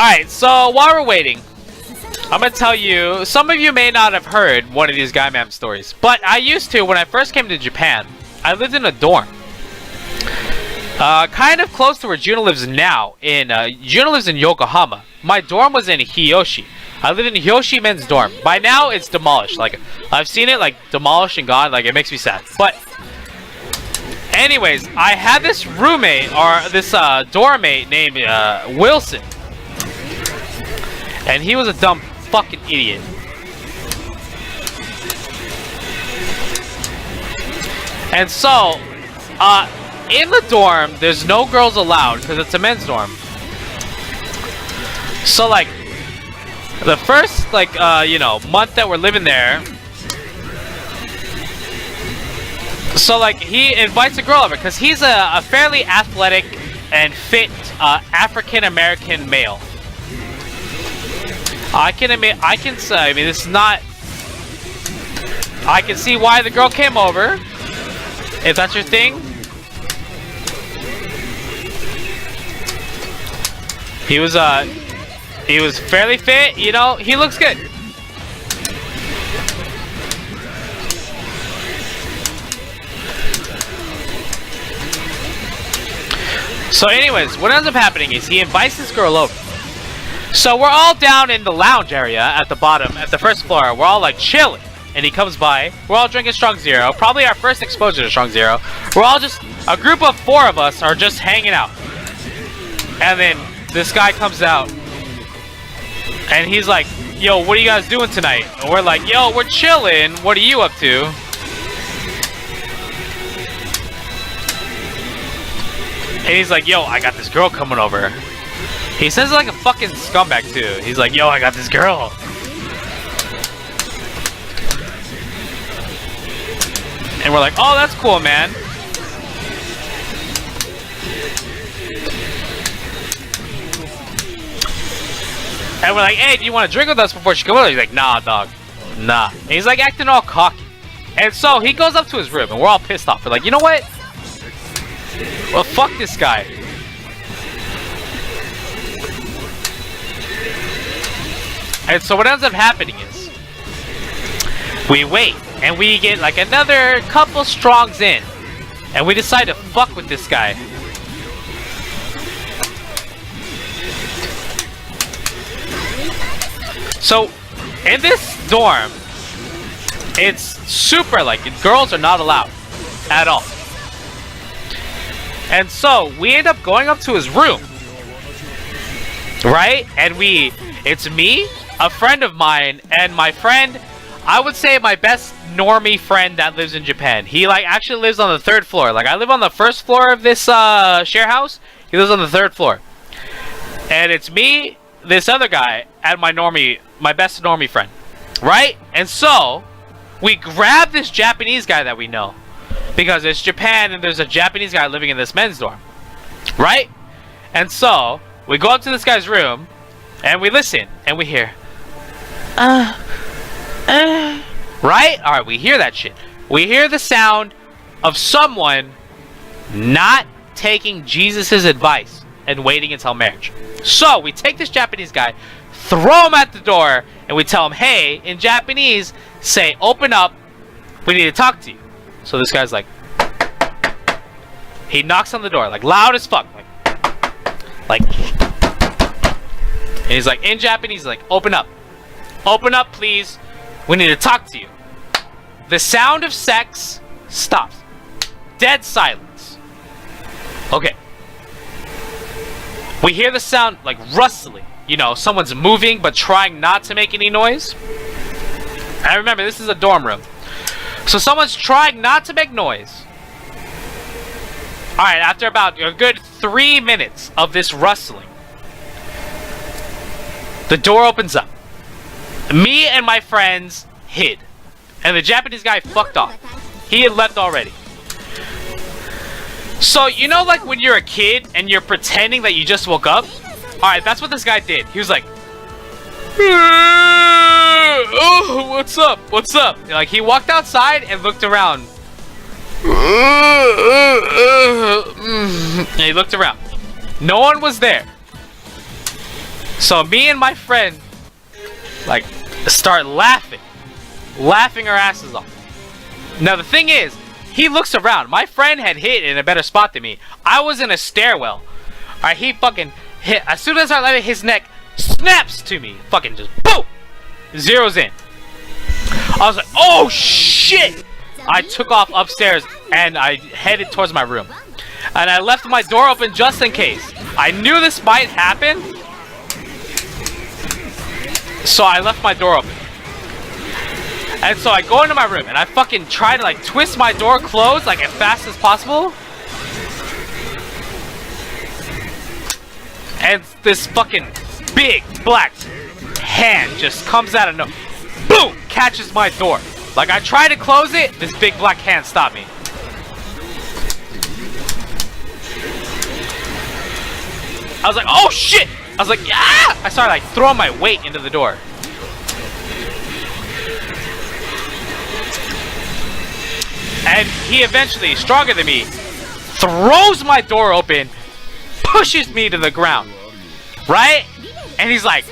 Alright, so while we're waiting, I'm gonna tell you, some of you may not have heard one of these Guymam stories, but I used to when I first came to Japan. I lived in a dorm. Kind of close to where Juno lives now. Juno lives in Yokohama. My dorm was in Hiyoshi. I lived in Hiyoshi men's dorm. By now, it's demolished. Like, I've seen it, like, demolished and gone. Like, it makes me sad. But, anyways, I had this roommate, or this, dorm mate named, Wilson. And he was a dumb fucking idiot. And so, in the dorm, there's no girls allowed because it's a men's dorm. So, like, the first, like, you know, month that we're living there. So, like, he invites a girl over because he's a fairly athletic and fit African-American male. I can say, I mean, this is not... I can see why the girl came over. If that's your thing. He was fairly fit, you know, he looks good. So anyways, what ends up happening is he invites this girl over. So we're all down in the lounge area at the bottom, at the first floor. We're all like chilling. And he comes by. We're all drinking Strong Zero. Probably our first exposure to Strong Zero. We're all just, a group of 4 of us are just hanging out. And then this guy comes out. And he's like, yo, what are you guys doing tonight? And we're like, yo, we're chilling. What are you up to? And he's like, yo, I got this girl coming over. He says it like a fucking scumbag too. He's like, yo, I got this girl. And we're like, oh, that's cool, man. And we're like, hey, do you want to drink with us before she comes over? He's like, nah, dog. Nah. And he's like acting all cocky. And so he goes up to his room and we're all pissed off. We're like, you know what? Well, fuck this guy. And so what ends up happening is we wait and we get like another couple strongs in and we decide to fuck with this guy. So in this dorm, it's super like girls are not allowed at all. And so we end up going up to his room, right? And it's me, a friend of mine, and my friend, I would say my best normie friend that lives in Japan. He like actually lives on the 3rd floor. Like I live on the 1st floor of this share house. He lives on the 3rd floor. And it's me, this other guy, and my best normie friend. Right? And so we grab this Japanese guy that we know. Because it's Japan and there's a Japanese guy living in this men's dorm. Right? And so we go up to this guy's room and we listen and we hear right? Alright, we hear that shit. We hear the sound of someone not taking Jesus' advice and waiting until marriage. So we take this Japanese guy, throw him at the door, and we tell him, hey, in Japanese, say, open up, we need to talk to you. So this guy's like, he knocks on the door, like loud as fuck, like, and he's like, in Japanese, like, open up, please, we need to talk to you. The sound of sex stops, dead silence. Okay, we hear the sound like rustling, you know, someone's moving but trying not to make any noise. And remember, this is a dorm room. So someone's trying not to make noise. Alright, after about a good 3 minutes of this rustling, the door opens up. Me and my friends hid. And the Japanese guy fucked off. He had left already. So, you know like when you're a kid and you're pretending that you just woke up? Alright, that's what this guy did. He was like, oh, what's up? What's up? And, like, he walked outside and looked around. And he looked around. No one was there. So me and my friend like start laughing our asses off. Now the thing is, he looks around. My friend had hit in a better spot than me. I was in a stairwell. Alright, he fucking hit. As soon as I let it, his neck snaps to me. Fucking just boom! Zeroes in. I was like, oh shit! I took off upstairs and I headed towards my room. And I left my door open just in case. I knew this might happen. So I left my door open. And so I go into my room and I fucking try to like twist my door closed like as fast as possible. And this fucking big black hand just comes out of nowhere. Boom! Catches my door. Like I try to close it, this big black hand stopped me. I was like, oh shit! I was like, yeah! I started like throwing my weight into the door. And he eventually, stronger than me, throws my door open, pushes me to the ground. Right? And he's like,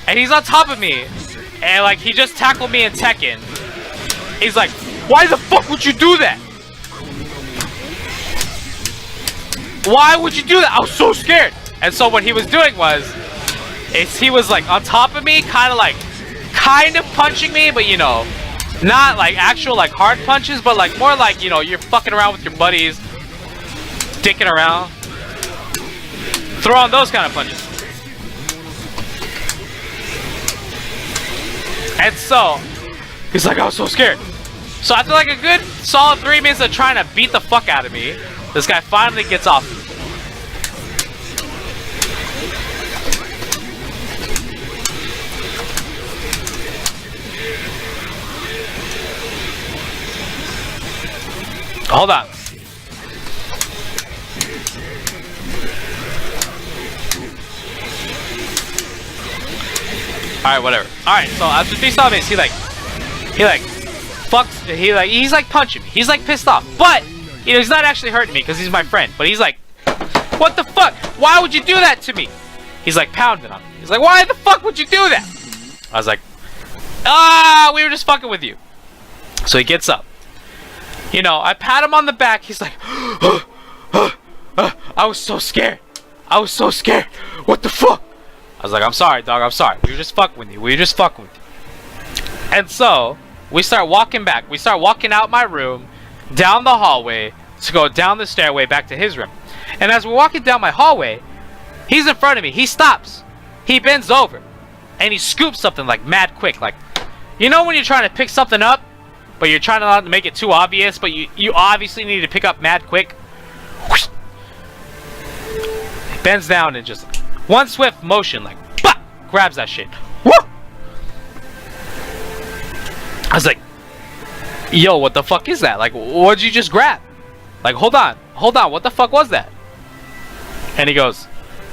and he's on top of me. And like, he just tackled me in Tekken. He's like, why the fuck would you do that? Why would you do that? I was so scared. And so what he was doing was, he was like on top of me, kind of punching me, but you know, not like actual like hard punches, but like more like, you know, you're fucking around with your buddies, dicking around, throwing those kind of punches. And so, he's like, I was so scared. So after like a good solid 3 minutes of trying to beat the fuck out of me, this guy finally gets off. Hold on. Alright, whatever. Alright, so after 3 solid minutes, he's like punching me. He's like pissed off. But, you know, he's not actually hurting me because he's my friend. But he's like, what the fuck? Why would you do that to me? He's like pounding on me. He's like, why the fuck would you do that? I was like, we were just fucking with you. So he gets up. You know, I pat him on the back. He's like, I was so scared. I was so scared. What the fuck? I was like, I'm sorry, dog. I'm sorry. We were just fucking with you. We were just fucking with you. And so, we start walking back. We start walking out my room, down the hallway, to go down the stairway back to his room. And as we're walking down my hallway, he's in front of me. He stops. He bends over. And he scoops something like mad quick. Like, you know when you're trying to pick something up, but you're trying to not make it too obvious, but you obviously need to pick up mad quick? He bends down and just one swift motion, like, bah! Grabs that shit. Woo! I was like, yo, what the fuck is that? Like, what'd you just grab? Like, hold on, what the fuck was that? And he goes,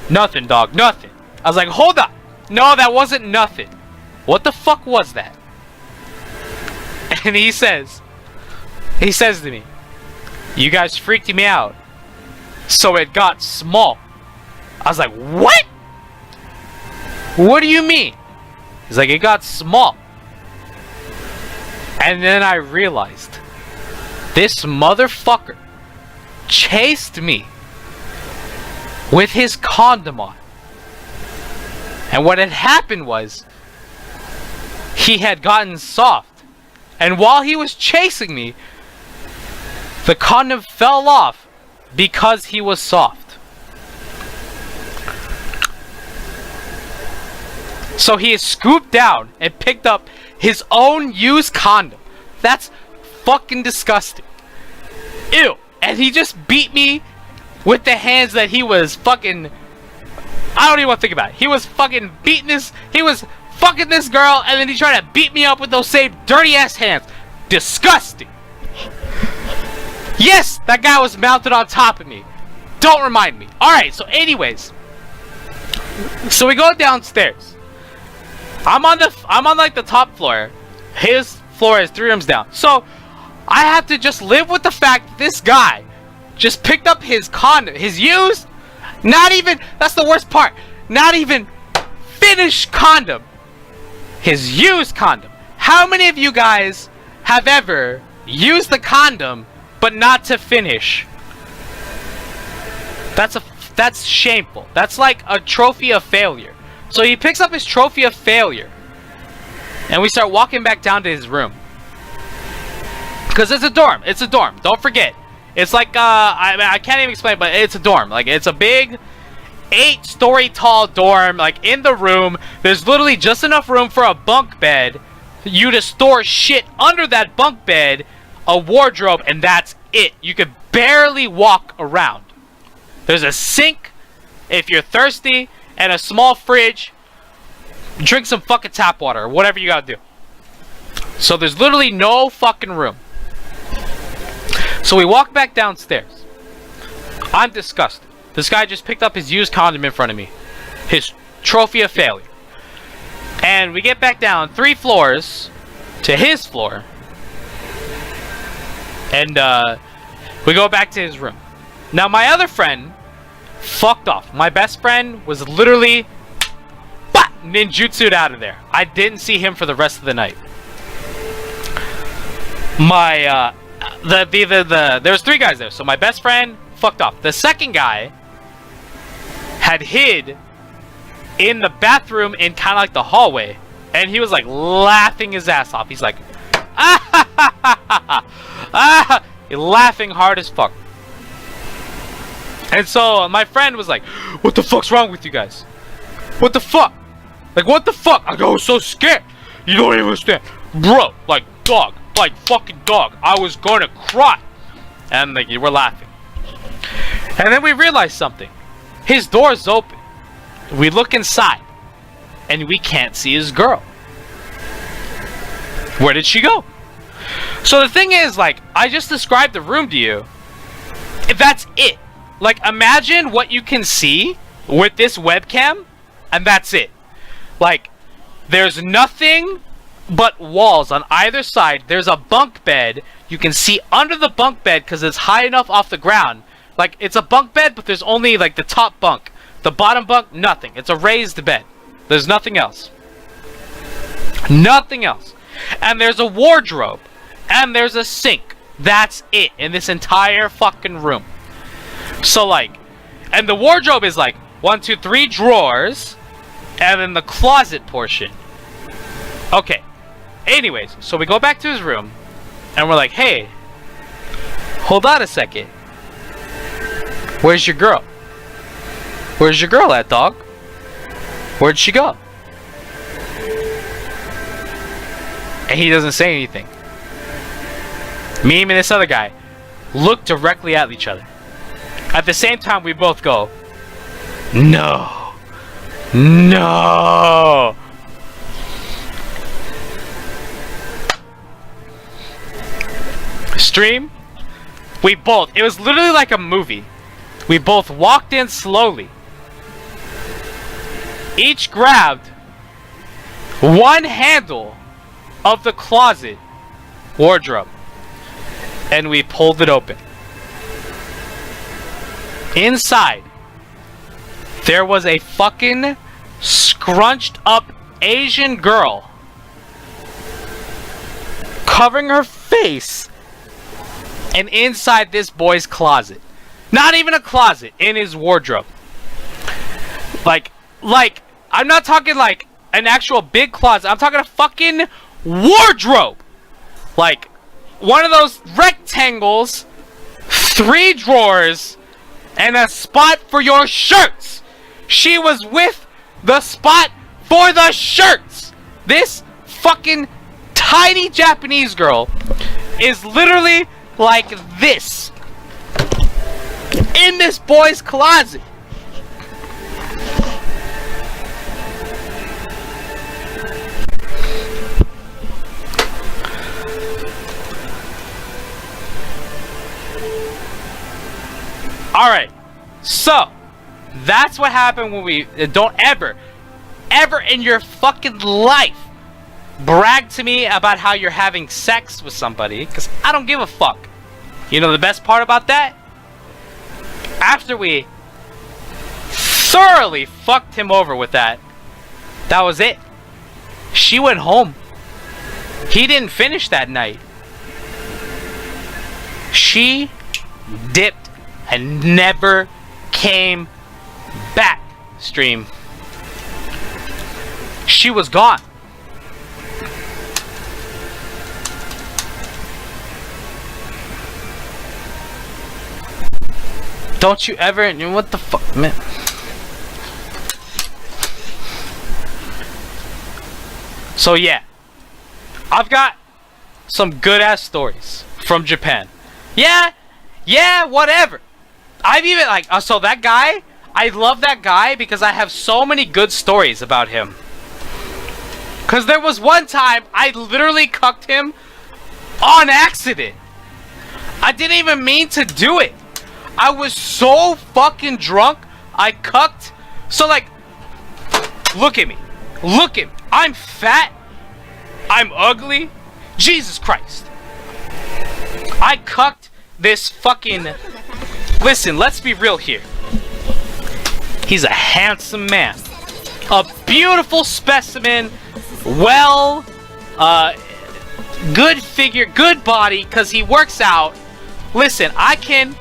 nothing, dog, nothing. I was like, hold on. No, that wasn't nothing. What the fuck was that? And he says to me, you guys freaked me out, so it got small. I was like, what? What do you mean? He's like, it got small. And then I realized, this motherfucker chased me with his condom on. And what had happened was, he had gotten soft. And while he was chasing me, the condom fell off because he was soft. So he scooped down and picked up his own used condom. That's fucking disgusting. Ew. And he just beat me with the hands that he was fucking... I don't even want to think about it. He was fucking beating this... He was fucking this girl, and then he tried to beat me up with those same dirty-ass hands. Disgusting. Yes, that guy was mounted on top of me. Don't remind me. Alright, so anyways. So we go downstairs. I'm on like the top floor. His floor is 3 rooms down. So I have to just live with the fact that this guy just picked up his condom, his used, not even, that's the worst part, not even unfinished condom. His used condom. How many of you guys have ever used the condom but not to finish? That's shameful. That's like a trophy of failure. So he picks up his trophy of failure, and we start walking back down to his room. Because it's a dorm. It's a dorm. Don't forget. It's like, I can't even explain, but it's a dorm. Like, it's a big 8-story tall dorm. Like, in the room, there's literally just enough room for a bunk bed, you to store shit under that bunk bed, a wardrobe, and that's it. You could barely walk around. There's a sink if you're thirsty, and a small fridge. Drink some fucking tap water, or whatever you gotta do. So there's literally no fucking room. So we walk back downstairs. I'm disgusted. This guy just picked up his used condom in front of me. His trophy of failure. And we get back down 3 floors to his floor. And we go back to his room. Now my other friend fucked off. My best friend was literally ninjutsu'd out of there. I didn't see him for the rest of the night. My there was 3 guys there. So my best friend fucked off. The second guy had hid in the bathroom in kind of like the hallway, and he was like laughing his ass off. He's like, ah, ha, ha, ha, ha. Laughing hard as fuck. And so my friend was like, what the fuck's wrong with you guys? What the fuck? Like, what the fuck? I go, so scared. You don't even understand. Bro, like dog. Like fucking dog. I was gonna cry. And like, we're laughing. And then we realized something. His door's open. We look inside. And we can't see his girl. Where did she go? So the thing is, like, I just described the room to you. If that's it. Like, imagine what you can see with this webcam, and that's it. Like, there's nothing but walls on either side. There's a bunk bed. You can see under the bunk bed because it's high enough off the ground. Like, it's a bunk bed, but there's only, like, the top bunk. The bottom bunk, nothing. It's a raised bed. There's nothing else. Nothing else. And there's a wardrobe. And there's a sink. That's it in this entire fucking room. So, like, and the wardrobe is like 1, 2, 3 drawers, and then the closet portion. Okay. Anyways, so we go back to his room, and we're like, hey, hold on a second. Where's your girl? Where's your girl at, dog? Where'd she go? And he doesn't say anything. Me and this other guy look directly at each other. At the same time, we both go, no. No. Stream, we both, it was literally like a movie. We both walked in slowly. Each grabbed one handle of the closet wardrobe, and we pulled it open. Inside, there was a fucking scrunched up Asian girl covering her face, and inside this boy's closet. Not even a closet, in his wardrobe. Like, I'm not talking like an actual big closet. I'm talking a fucking wardrobe. Like, one of those rectangles, 3 drawers, and a spot for your shirts. She was with the spot for the shirts. This fucking tiny Japanese girl is literally like this in this boy's closet. Alright, so that's what happened when we don't ever in your fucking life brag to me about how you're having sex with somebody, because I don't give a fuck. You know the best part about that? After we thoroughly fucked him over with that, That was it. She went home. He didn't finish that night. She dipped and never came back. Stream. She was gone. Don't you ever... What the fuck, man? So yeah, I've got some good ass stories from Japan. Yeah, whatever. I've even like, so that guy, I love that guy because I have so many good stories about him. Cause there was one time I literally cucked him on accident. I didn't even mean to do it. I was so fucking drunk, I cucked. So like, look at me. Look at me. I'm fat. I'm ugly. Jesus Christ. I cucked this fucking... Listen, let's be real here. He's a handsome man. A beautiful specimen. Well, good figure, good body, because he works out. Listen, I can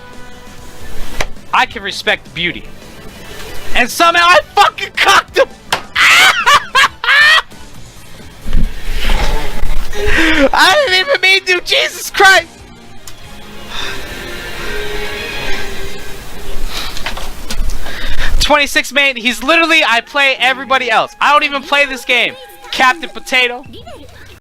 respect beauty. And somehow I fucking cucked him. I didn't even mean to. Jesus Christ. $26 man. He's literally, I play everybody else. I don't even play this game. Captain Potato.